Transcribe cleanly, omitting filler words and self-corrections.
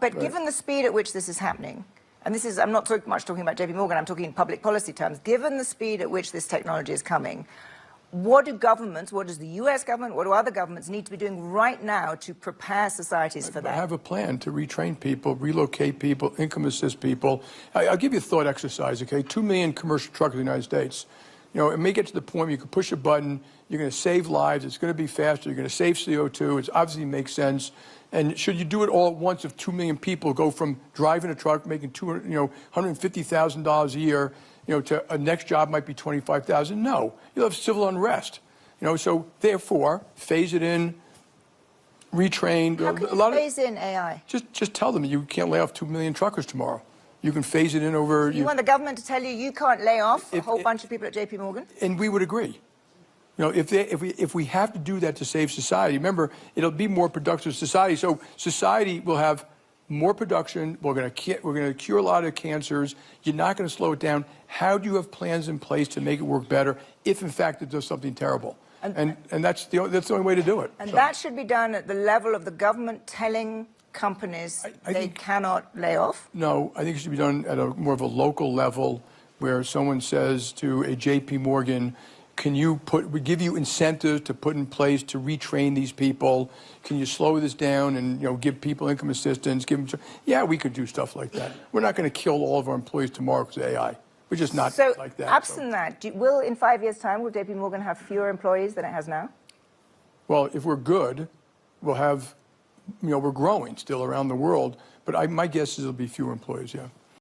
But given the speed at which this is happening, and this is, I'm not so much talking about JPMorgan, I'm talking in public policy terms, given the speed at which this technology is coming, what do governments, what does the US government, what do other governments need to be doing right now to prepare societies for that? I have a plan to retrain people, relocate people, income assist people. I'll give you a thought exercise, okay? 2 million commercial truckers in the United States. You know, it may get to the point where you can push a button, you're going to save lives, it's going to be faster, you're going to save CO2, it obviously makes sense. And should you do it all at once if 2 million people go from driving a truck, making $150,000 a year, to a next job might be $25,000? No, you'll have civil unrest. So therefore, phase it in, retrain. How can you phase in AI? Just tell them you can't lay off 2 million truckers tomorrow. You can phase it in over. So you want the government to tell you you can't lay off a whole bunch of people at JPMorgan? And we would agree. If we have to do that to save society, remember, it'll be more productive society. So society will have more production. We're going to cure a lot of cancers. You're not going to slow it down. How do you have plans in place to make it work better if, in fact, it does something terrible? And that's the only way to do it. And that should be done at the level of the government telling companies they cannot lay off? No, I think it should be done at more of a local level where someone says to a JPMorgan, we give you incentives to put in place to retrain these people. Can you slow this down and give people income assistance? Yeah, we could do stuff like that. We're not going to kill all of our employees tomorrow because of AI. We're just not like that. Absent that, will in 5 years' time, will JPMorgan have fewer employees than it has now? Well, if we're good, we'll have, we're growing still around the world. But my guess is it'll be fewer employees, yeah.